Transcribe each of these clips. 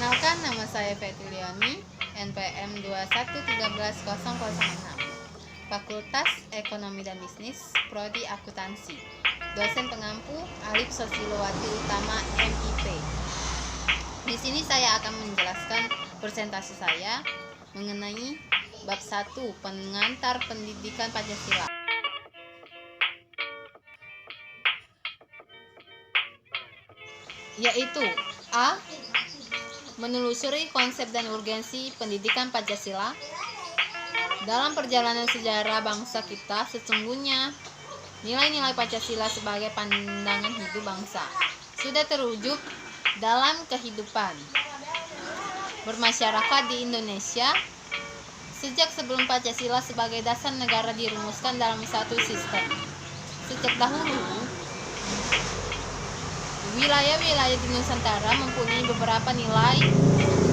Perkenalkan, nama saya Fetiliani, NPM 2131006, Fakultas Ekonomi dan Bisnis, Prodi Akuntansi. Dosen pengampu Alif Sosilowati Utama, MIP. Di sini saya akan menjelaskan presentasi saya mengenai bab 1, pengantar pendidikan Pancasila. Yaitu A. Menelusuri konsep dan urgensi pendidikan Pancasila. Dalam perjalanan sejarah bangsa kita, sesungguhnya nilai-nilai Pancasila sebagai pandangan hidup bangsa sudah terwujud dalam kehidupan bermasyarakat di Indonesia sejak sebelum Pancasila sebagai dasar negara dirumuskan dalam satu sistem. Sejak dahulu, wilayah-wilayah di Nusantara mempunyai beberapa nilai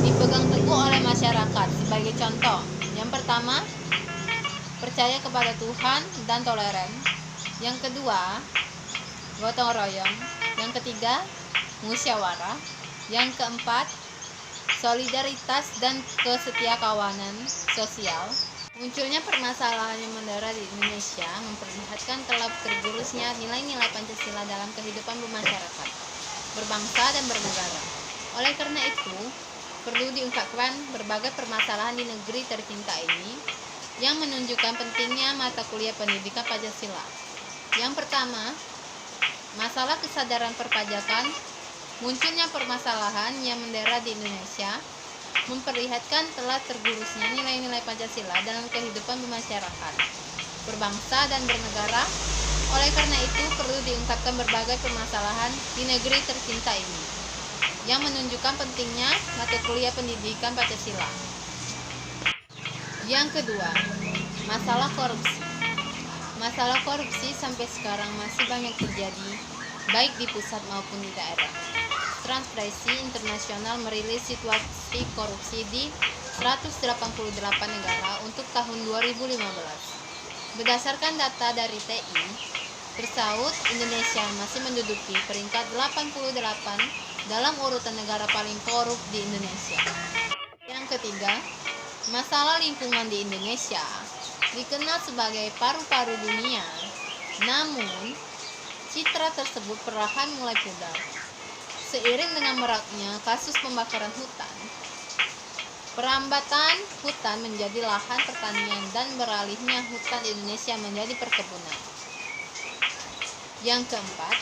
dipegang teguh oleh masyarakat. Sebagai contoh, yang pertama, percaya kepada Tuhan dan toleran. Yang kedua, gotong royong. Yang ketiga, musyawarah. Yang keempat, solidaritas dan kesetiakawanan sosial. Munculnya permasalahan yang mendera di Indonesia memperlihatkan telah tergerusnya nilai-nilai Pancasila dalam kehidupan bermasyarakat, berbangsa dan bernegara. Oleh karena itu, perlu diungkapkan berbagai permasalahan di negeri tercinta ini yang menunjukkan pentingnya mata kuliah pendidikan Pancasila. Yang pertama, masalah kesadaran perpajakan. Munculnya permasalahan yang mendera di Indonesia memperlihatkan telah tergerusnya nilai-nilai Pancasila dalam kehidupan bermasyarakat, berbangsa dan bernegara. Oleh karena itu, perlu diungkapkan berbagai permasalahan di negeri tercinta ini yang menunjukkan pentingnya mata kuliah pendidikan Pancasila. Yang kedua, masalah korupsi. Masalah korupsi sampai sekarang masih banyak terjadi, baik di pusat maupun di daerah. Transparency International merilis situasi korupsi di 188 negara untuk tahun 2015. Berdasarkan data dari TI, tersaut Indonesia masih menduduki peringkat 88 dalam urutan negara paling korup di Indonesia. Yang ketiga, masalah lingkungan di Indonesia dikenal sebagai paru-paru dunia. Namun, citra tersebut perlahan mulai pudar seiring dengan maraknya kasus pembakaran hutan. Perambatan hutan menjadi lahan pertanian dan beralihnya hutan di Indonesia menjadi perkebunan. Yang keempat,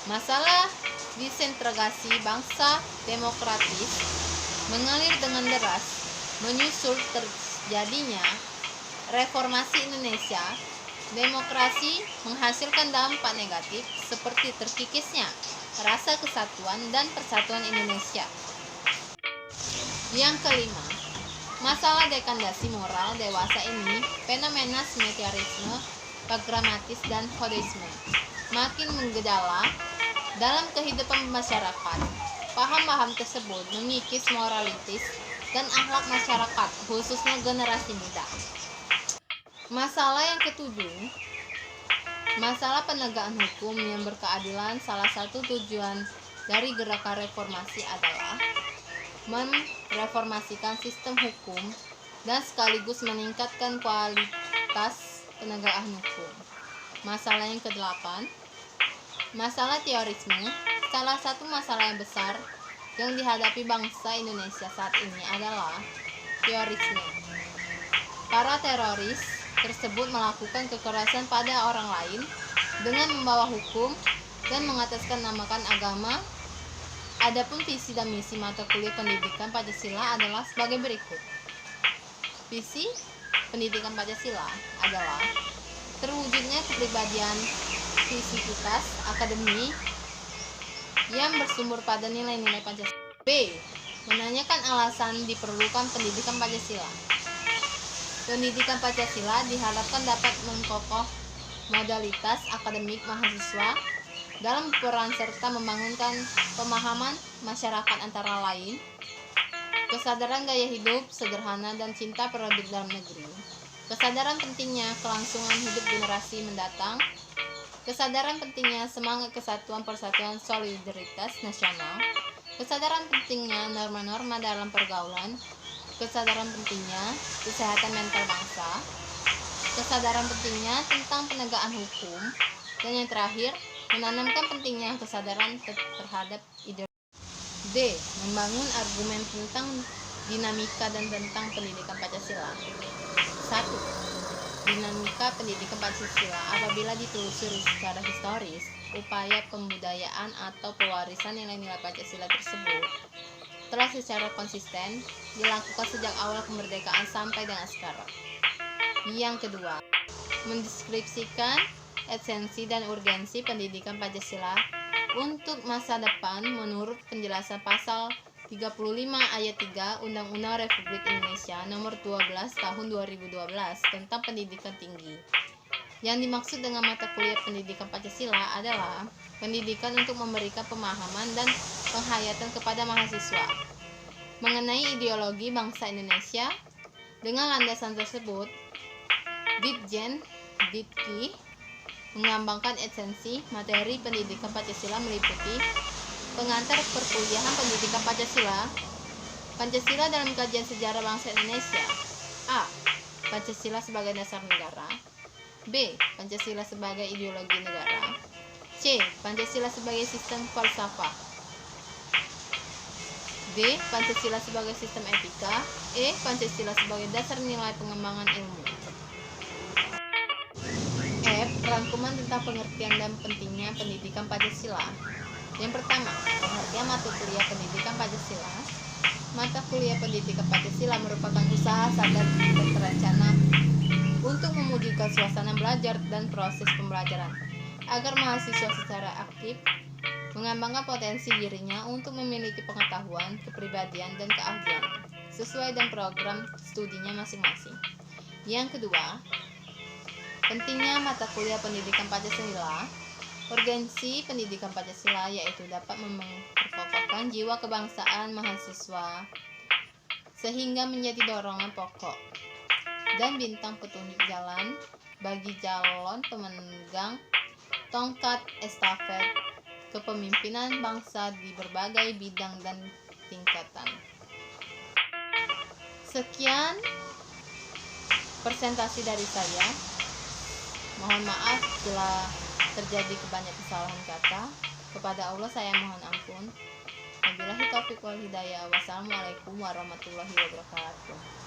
masalah disintegrasi bangsa demokratis mengalir dengan deras menyusul terjadinya reformasi Indonesia. Demokrasi menghasilkan dampak negatif seperti terkikisnya rasa kesatuan dan persatuan Indonesia. Yang kelima, masalah dekadasi moral dewasa ini, fenomena semiotisme, pragmatis dan hodisme makin menggejala dalam kehidupan masyarakat. Paham-paham tersebut mengikis moralitas dan akhlak masyarakat, khususnya generasi muda. Masalah yang ketujuh, masalah penegakan hukum yang berkeadilan. Salah satu tujuan dari gerakan reformasi adalah mereformasikan sistem hukum dan sekaligus meningkatkan kualitas penegakan hukum. Masalah yang kedelapan, masalah terorisme. Salah satu masalah yang besar yang dihadapi bangsa Indonesia saat ini adalah terorisme. Para teroris tersebut melakukan kekerasan pada orang lain dengan membawa hukum dan mengataskan namakan agama. Adapun visi dan misi mata kuliah pendidikan Pancasila adalah sebagai berikut. Visi pendidikan Pancasila adalah terwujudnya kepribadian fisikitas akademik yang bersumber pada nilai-nilai Pancasila. B. Menanyakan alasan diperlukan pendidikan Pancasila. Pendidikan Pancasila diharapkan dapat mengkokoh modalitas akademik mahasiswa dalam peran serta membangunkan pemahaman masyarakat antara lain kesadaran gaya hidup sederhana dan cinta produk dalam negeri, kesadaran pentingnya kelangsungan hidup generasi mendatang, kesadaran pentingnya semangat kesatuan persatuan solidaritas nasional, Kesadaran pentingnya norma-norma dalam pergaulan, kesadaran pentingnya kesehatan mental bangsa, kesadaran pentingnya tentang penegakan hukum, dan yang terakhir, menanamkan pentingnya kesadaran terhadap ideologi. D. Membangun argumen tentang dinamika dan tentang pendidikan Pancasila. 1. Dinamika pendidikan Pancasila apabila ditelusuri secara historis, upaya pembudayaan atau pewarisan nilai-nilai Pancasila tersebut telah secara konsisten dilakukan sejak awal kemerdekaan sampai dengan sekarang. Yang kedua, mendeskripsikan esensi dan urgensi pendidikan Pancasila untuk masa depan menurut penjelasan pasal 35 ayat 3 Undang-Undang Republik Indonesia Nomor 12 Tahun 2012 tentang pendidikan tinggi. Yang dimaksud dengan mata kuliah pendidikan Pancasila adalah pendidikan untuk memberikan pemahaman dan penghayatan kepada mahasiswa mengenai ideologi bangsa Indonesia. Dengan landasan tersebut, Ditjen Dikti mengembangkan esensi materi pendidikan Pancasila meliputi pengantar perkuliahan pendidikan Pancasila, Pancasila dalam kajian sejarah bangsa Indonesia. A. Pancasila sebagai dasar negara. B. Pancasila sebagai ideologi negara. C. Pancasila sebagai sistem falsafah. D. Pancasila sebagai sistem etika. E. Pancasila sebagai dasar nilai pengembangan ilmu. F. Rangkuman tentang pengertian dan pentingnya pendidikan Pancasila. Yang pertama, pengertian mata kuliah pendidikan Pancasila. Mata kuliah pendidikan Pancasila merupakan usaha sadar dan terencana untuk mewujudkan suasana belajar dan proses pembelajaran agar mahasiswa secara aktif mengembangkan potensi dirinya untuk memiliki pengetahuan, kepribadian, dan keahlian sesuai dengan program studinya masing-masing. Yang kedua, pentingnya mata kuliah pendidikan Pancasila. Urgensi pendidikan Pancasila yaitu dapat memperkokohkan jiwa kebangsaan mahasiswa sehingga menjadi dorongan pokok dan bintang petunjuk jalan bagi calon pemegang tongkat estafet kepemimpinan bangsa di berbagai bidang dan tingkatan. Sekian presentasi dari saya. Mohon maaf bila terjadi kebanyakan kesalahan kata. Kepada Allah saya mohon ampun. Wabillahi taufiq wal hidayah. Wassalamualaikum warahmatullahi wabarakatuh.